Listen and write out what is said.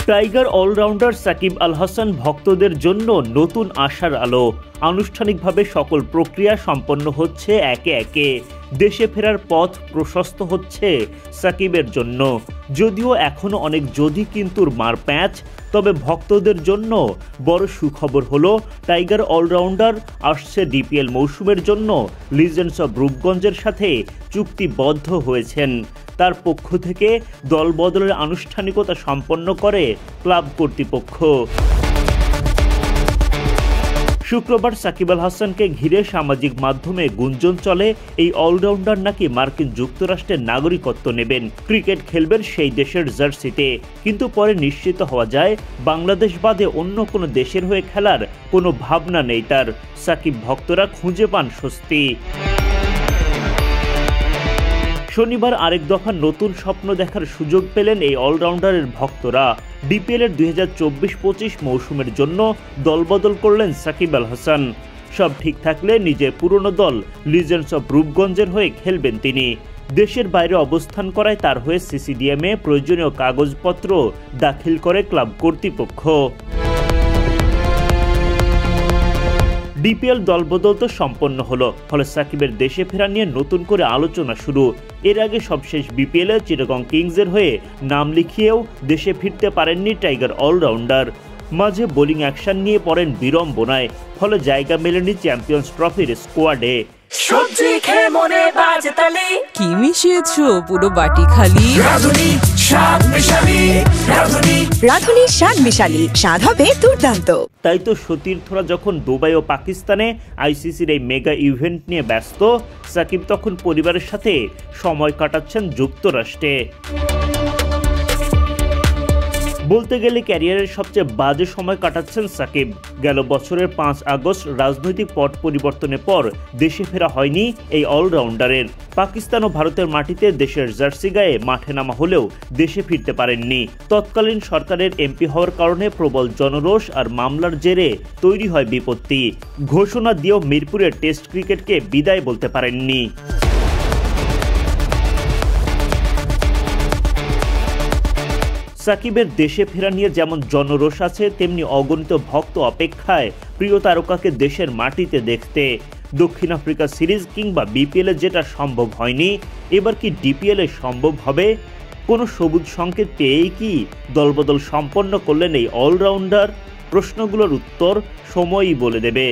Tiger allrounder Shakib Al Hasan ভক্তদের জন্য নতুন আশার আলো। আনুষ্ঠানিকভাবে সকল প্রক্রিয়া সম্পন্ন হচ্ছে একে একে। দেশে ফেরার পথ প্রশস্ত হচ্ছে সাকিবের জন্য। যদিও এখনো অনেক যদি কিন্তুর মারপ্যাঁচ, তবে ভক্তদের জন্য বড় সুখবর হলো টাইগার অলরাউন্ডার আসছে ডিপিএল মৌসুমের জন্য লিজেন্ডস অব রূপগঞ্জের সাথে চুক্তিবদ্ধ হয়েছেন। তার পক্ষ থেকে দল বদলের আনুষ্ঠানিকতা সম্পন্ন করে ক্লাব কর্তৃপক্ষ। শুক্রবার সাকিব আল হাসানকে ঘিরে সামাজিক মাধ্যমে গুঞ্জন চলে এই অলরাউন্ডার নাকি মার্কিন যুক্তরাষ্ট্রের নাগরিকত্ব নেবেন, ক্রিকেট খেলবেন সেই দেশের জার্সিতে। কিন্তু পরে নিশ্চিত হওয়া যায় বাংলাদেশ বাদে অন্য কোনো দেশের হয়ে খেলার কোনো ভাবনা নেই তার। সাকিব ভক্তরা খুঁজে পান স্বস্তি। শনিবার আরেক দফা নতুন স্বপ্ন দেখার সুযোগ পেলেন এই অলরাউন্ডারের ভক্তরা। ডিপিএলের 2024-25 মৌসুমের জন্য দলবদল করলেন সাকিব আল হাসান। সব ঠিক থাকলে নিজের পুরনো দল লিজেন্ডস অব রূপগঞ্জের হয়ে খেলবেন তিনি। দেশের বাইরে অবস্থান করায় তার হয়ে সিসিডিএমে প্রয়োজনীয় কাগজপত্র দাখিল করে ক্লাব কর্তৃপক্ষ। ডিপিএল দলবদল তো সম্পন্ন হলো, ফলে সাকিবের দেশে ফেরা নিয়ে নতুন করে আলোচনা শুরু। এর আগে সবশেষ বিপিএলে চিটাগং কিংসের হয়ে নাম লিখিয়েও দেশে ফিরতে পারেননি টাইগার অলরাউন্ডার। মাঝে বোলিং অ্যাকশন নিয়ে পড়েন বিড়ম্বনায়, ফলে জায়গা মেলেনি চ্যাম্পিয়ন্স ট্রফির স্কোয়াডে। সবজি খেয়ে মনে বাজে তালে কি মিশিয়েছো পুরো বাটি খালি? রাধুনি শাক মিশালি, রাধুনি শাক মিশালি, স্বাদ হবে দুর্দান্ত। তাই তো সতীর্থরা যখন দুবাই ও পাকিস্তানে আইসিসির এই মেগা ইভেন্ট নিয়ে ব্যস্ত, সাকিব তখন পরিবারের সাথে সময় কাটাচ্ছেন যুক্তরাষ্ট্রে। বলতে গেলে ক্যারিয়ারের সবচেয়ে বাজে সময় কাটাচ্ছেন সাকিব। গেল বছরের 5 আগস্ট রাজনৈতিক পট পরিবর্তনের পর দেশে ফেরা হয়নি এই অলরাউন্ডারের। পাকিস্তান ও ভারতের মাটিতে দেশের জার্সি গায়ে মাঠে নামা হলেও দেশে ফিরতে পারেননি। তৎকালীন সরকারের এমপি হওয়ার কারণে প্রবল জনরোষ আর মামলার জেরে তৈরি হয় বিপত্তি। ঘোষণা দিয়েও মিরপুরের টেস্ট ক্রিকেটকে বিদায় বলতে পারেননি। সাকিবের দেশে ফেরা নিয়ে যেমন জনরোষ আছে, তেমনি অগণিত ভক্ত অপেক্ষায় প্রিয় তারকাকে দেশের মাটিতে দেখতে। দক্ষিণ আফ্রিকা সিরিজ কিংবা বিপিএলে যেটা সম্ভব হয়নি, এবার কি ডিপিএলে সম্ভব হবে? কোনো সবুজ সংকেত পেয়েই কি দলবদল সম্পন্ন করলেন এই অলরাউন্ডার? প্রশ্নগুলোর উত্তর সময়ই বলে দেবে।